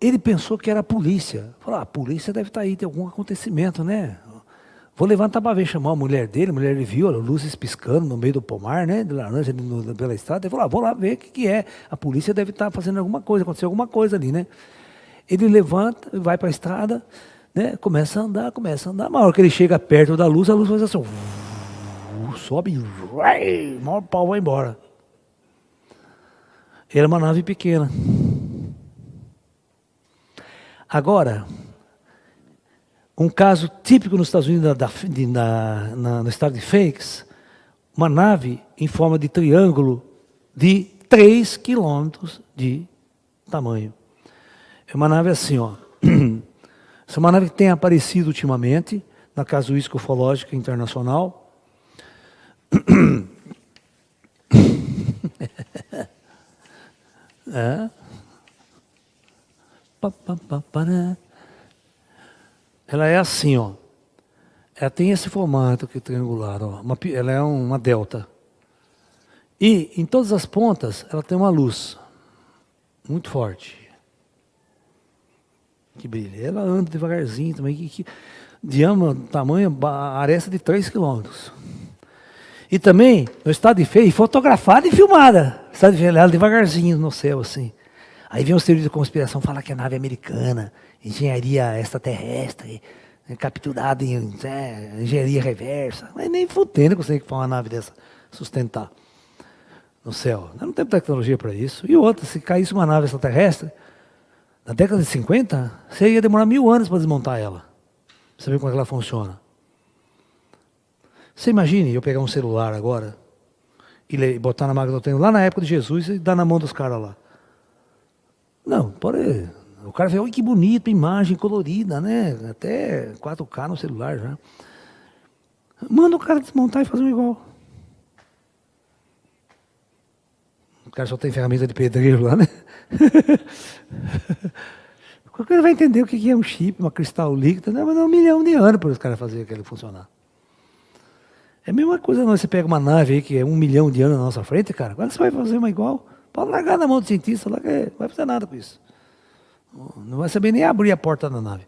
Ele pensou que era a polícia. Falou, a polícia deve estar aí, tem algum acontecimento, né? Vou levantar para ver, chamar a mulher dele viu luzes piscando no meio do pomar, né? De laranja pela estrada. Ele falou, vou lá ver o que é. A polícia deve estar fazendo alguma coisa, aconteceu alguma coisa ali, né? Ele levanta, vai para a estrada, né? Começa a andar. Mas na hora que ele chega perto da luz, a luz faz assim, sobe, o maior pau vai embora. Era uma nave pequena. Agora, um caso típico nos Estados Unidos, no estado de Phoenix, uma nave em forma de triângulo de 3 quilômetros de tamanho. É uma nave assim, ó. Essa é uma nave que tem aparecido ultimamente na Casuística Ufológica Internacional. Ela é assim, ó. Ela tem esse formato aqui triangular, ó. Ela é uma delta. E em todas as pontas ela tem uma luz muito forte. Que brilha. Ela anda devagarzinho também, diâmetro, tamanho, aresta de 3 quilômetros. E também, no estado de Feio, fotografada e filmada. No estado de Feio, ela devagarzinho no céu, assim. Aí vem os teorias de conspiração, falar que é nave americana, engenharia extraterrestre, capturada em engenharia reversa. Mas nem fudendo consegue uma nave dessa sustentar no céu. Não tem tecnologia para isso. E outra, se caísse uma nave extraterrestre, na década de 50, você ia demorar 1000 anos para desmontar ela. Pra você ver como é que ela funciona. Você imagine eu pegar um celular agora e botar na máquina do tempo, lá na época de Jesus, e dar na mão dos caras lá. Não, pode. O cara vê, olha que bonito, imagem colorida, né? Até 4K no celular já. Manda o cara desmontar e fazer um igual. O cara só tem ferramenta de pedreiro lá, né? Qualquer vai entender o que é um chip, uma cristal líquida, né? Mas é 1 milhão de anos para os caras fazerem aquilo funcionar. É a mesma coisa, não. Você pega uma nave aí que é 1 milhão de anos na nossa frente, cara. Agora você vai fazer uma igual. Pode largar na mão do cientista lá, que não vai fazer nada com isso. Não vai saber nem abrir a porta da nave.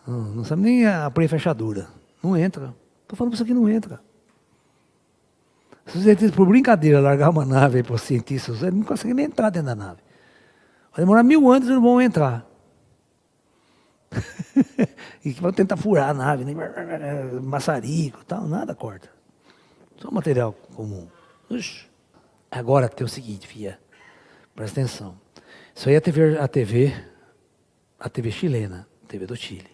Não sabe nem abrir a fechadura. Não entra. Estou falando para isso aqui, não entra. Se os cientistas, por brincadeira, largar uma nave aí para os cientistas, eles não conseguem nem entrar dentro da nave. Vai demorar 1000 anos e não vão entrar. E que vão tentar furar a nave, né? Maçarico, tal, nada corta. Só material comum. Ux. Agora tem o seguinte, filha, presta atenção. Isso aí é a TV chilena, a TV do Chile.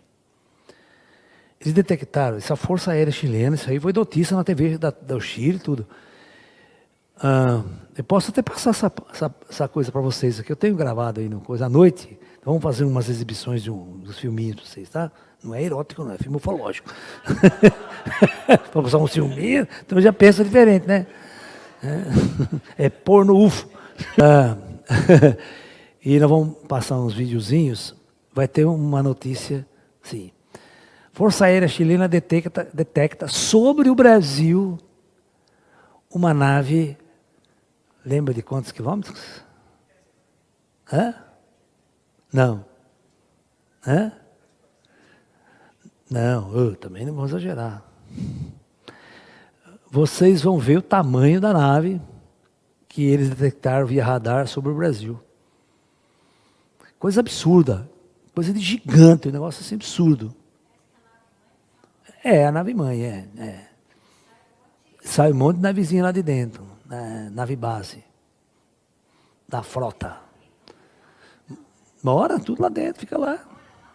Eles detectaram essa Força Aérea Chilena, isso aí foi notícia na TV do Chile e tudo. Eu posso até passar essa coisa para vocês aqui. Eu tenho gravado aí no coisa à noite. Então vamos fazer umas exibições dos filminhos para vocês, tá? Não é erótico, não, é filme ufológico. Para usar um filminho, então já pensa diferente, né? É porno UFO. E nós vamos passar uns videozinhos. Vai ter uma notícia, sim. Força Aérea Chilena detecta sobre o Brasil uma nave. Lembra de quantos quilômetros? Hã? Não. Hã? Não, também não vou exagerar. Vocês vão ver o tamanho da nave que eles detectaram via radar sobre o Brasil. Coisa absurda. Coisa de gigante, um negócio assim absurdo. É, a nave-mãe, é. Sai um monte de navezinha lá de dentro. Nave base. Da frota. Mora tudo lá dentro, fica lá.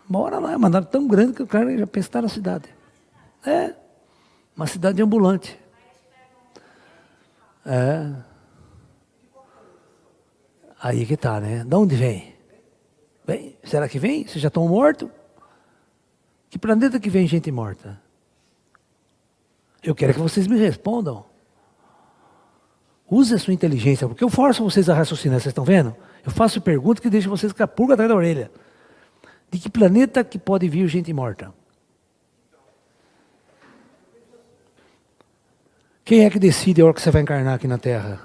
Mora lá, é uma nave tão grande que o cara já pensa que está na cidade. É, uma cidade ambulante. É. Aí que tá, né? De onde vem? Vem? Será que vem? Vocês já estão mortos? Que planeta que vem gente morta? Eu quero que vocês me respondam. Use a sua inteligência, porque eu forço vocês a raciocinar, vocês estão vendo? Eu faço perguntas que deixam vocês com a pulga atrás da orelha. De que planeta que pode vir gente morta? Quem é que decide a hora que você vai encarnar aqui na Terra?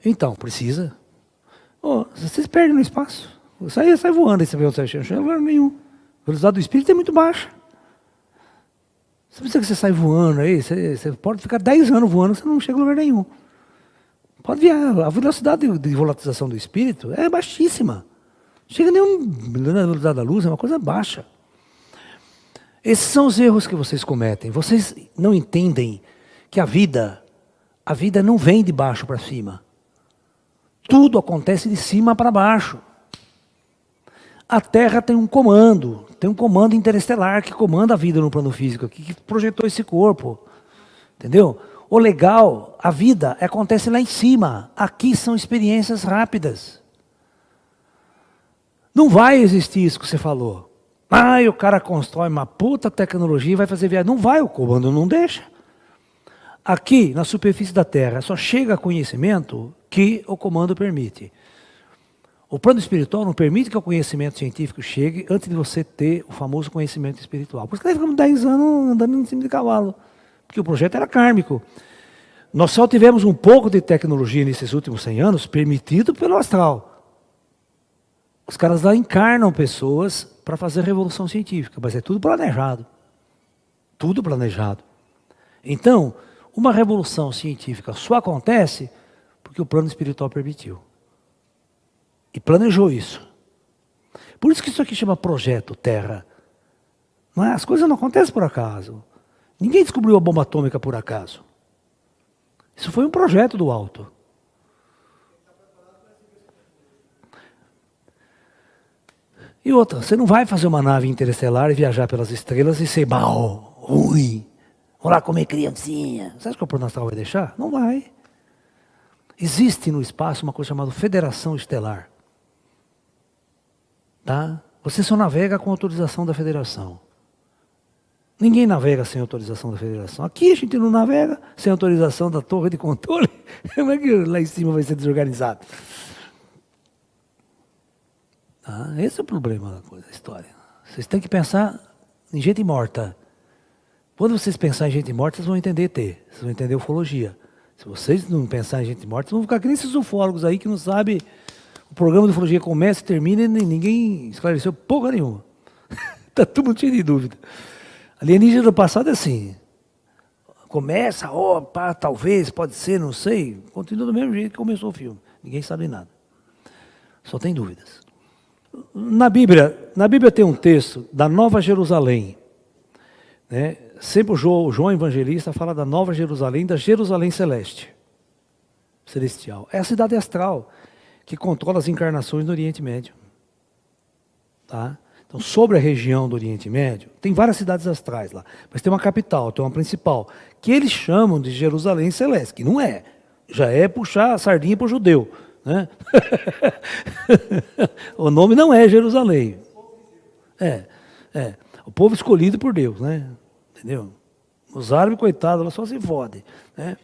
Então, precisa. Vocês perdem no espaço. Sai voando aí, você vê onde você não chega lugar nenhum. A velocidade do espírito é muito baixa. Você precisa que você sai voando aí, você pode ficar 10 anos voando, você não chega a lugar nenhum. Pode viajar. A velocidade de volatilização do espírito é baixíssima. Chega nem na velocidade da luz, é uma coisa baixa. Esses são os erros que vocês cometem. Vocês não entendem que a vida não vem de baixo para cima. Tudo acontece de cima para baixo. A Terra tem um comando interestelar que comanda a vida no plano físico, que projetou esse corpo. Entendeu? O legal, a vida acontece lá em cima. Aqui são experiências rápidas. Não vai existir isso que você falou. O cara constrói uma puta tecnologia e vai fazer viagem. Não vai, o comando não deixa. Aqui, na superfície da Terra, só chega conhecimento que o comando permite. O plano espiritual não permite que o conhecimento científico chegue antes de você ter o famoso conhecimento espiritual. Por isso que nós ficamos 10 anos andando em cima de cavalo. Porque o projeto era kármico. Nós só tivemos um pouco de tecnologia nesses últimos 100 anos, permitido pelo astral. Os caras lá encarnam pessoas para fazer revolução científica, mas é tudo planejado. Tudo planejado. Então, uma revolução científica só acontece porque o plano espiritual permitiu. E planejou isso. Por isso que isso aqui chama Projeto Terra. Não é? As coisas não acontecem por acaso. Ninguém descobriu a bomba atômica por acaso. Isso foi um projeto do alto. E outra, você não vai fazer uma nave interestelar e viajar pelas estrelas e ser mal, ruim. Vou lá comer criancinha. Você acha que o plano astral vai deixar? Não vai. Existe no espaço uma coisa chamada Federação Estelar. Tá? Você só navega com autorização da Federação. Ninguém navega sem autorização da Federação. Aqui a gente não navega sem autorização da torre de controle. Como é que lá em cima vai ser desorganizado? Esse é o problema da coisa, da história. Vocês têm que pensar em gente morta. Quando vocês pensarem em gente morta, vocês vão entender ET. Vocês vão entender ufologia. Se vocês não pensarem em gente morta, vocês vão ficar que nem esses ufólogos aí que não sabem. O programa de ufologia começa e termina e ninguém esclareceu porra nenhuma. Está todo mundo cheio de dúvida. Alienígena do passado é assim. Começa, talvez, pode ser, não sei. Continua do mesmo jeito que começou o filme. Ninguém sabe nada. Só tem dúvidas. Na Bíblia tem um texto da Nova Jerusalém. Né? Sempre o João Evangelista fala da Nova Jerusalém, da Jerusalém Celeste. Celestial. É a cidade astral que controla as encarnações no Oriente Médio. Tá? Então, sobre a região do Oriente Médio, tem várias cidades astrais lá, mas tem uma capital, tem uma principal, que eles chamam de Jerusalém Celeste, que não é. Já é puxar a sardinha para o judeu, né? O nome não é Jerusalém. É. O povo escolhido por Deus, né? Entendeu? Os árabes, coitados, elas só se fodem, né?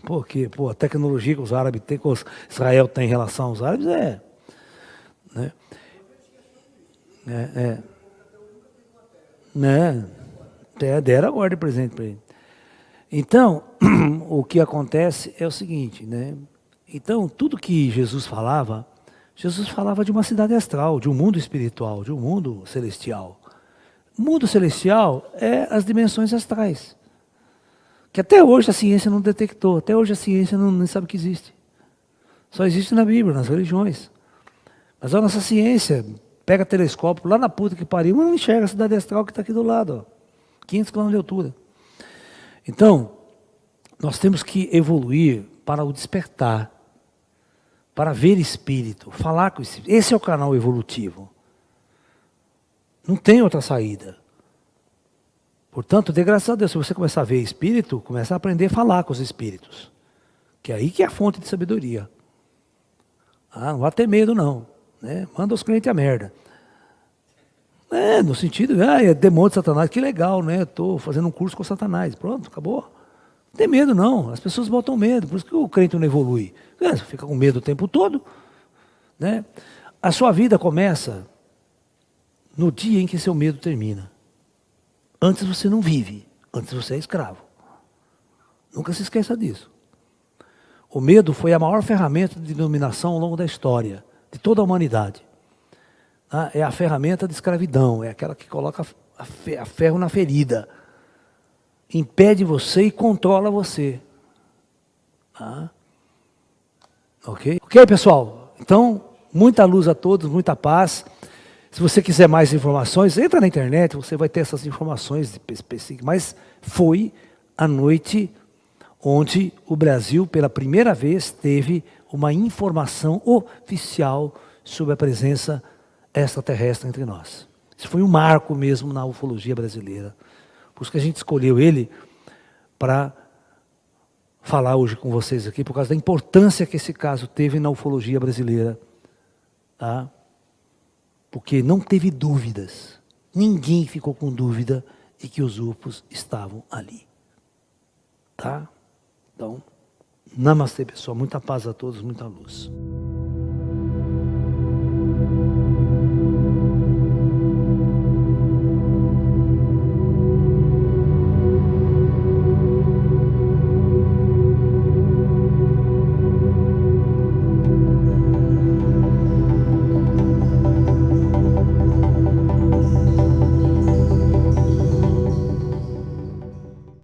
Porque, a tecnologia que os árabes têm, que Israel tem em relação aos árabes, né? Deram agora de presente para ele. Então, o que acontece é o seguinte, né? Então, tudo que Jesus falava de uma cidade astral, de um mundo espiritual, de um mundo celestial. O mundo celestial é as dimensões astrais, que até hoje a ciência não detectou, até hoje a ciência nem sabe que existe. Só existe na Bíblia, nas religiões. Mas a nossa ciência pega telescópio lá na puta que pariu, mas não enxerga a cidade astral que está aqui do lado, ó, 500 km de altura. Então, nós temos que evoluir para o despertar, para ver espírito, falar com o espírito. Esse é o canal evolutivo. Não tem outra saída. Portanto, dê graças a Deus, se você começar a ver espírito, começa a aprender a falar com os espíritos. Que é aí que é a fonte de sabedoria. Não vai ter medo não, né? Manda os crentes a merda. No sentido, é demônio de Satanás, que legal, né? Estou fazendo um curso com Satanás. Pronto, acabou. Não tem medo não, as pessoas botam medo, por isso que o crente não evolui. Você fica com medo o tempo todo, né? A sua vida começa no dia em que seu medo termina. Antes você não vive, antes você é escravo. Nunca se esqueça disso. O medo foi a maior ferramenta de dominação ao longo da história, de toda a humanidade. É a ferramenta de escravidão, é aquela que coloca a ferro na ferida. Impede você e controla você. Ok, pessoal? Então, muita luz a todos, muita paz. Se você quiser mais informações, entra na internet, você vai ter essas informações específicas. Mas foi a noite onde o Brasil, pela primeira vez, teve uma informação oficial sobre a presença extraterrestre entre nós. Isso foi um marco mesmo na ufologia brasileira. Por isso que a gente escolheu ele para falar hoje com vocês aqui, por causa da importância que esse caso teve na ufologia brasileira. Tá? Porque não teve dúvidas. Ninguém ficou com dúvida de que os UFOs estavam ali. Tá? Então, namastê, pessoal. Muita paz a todos, muita luz.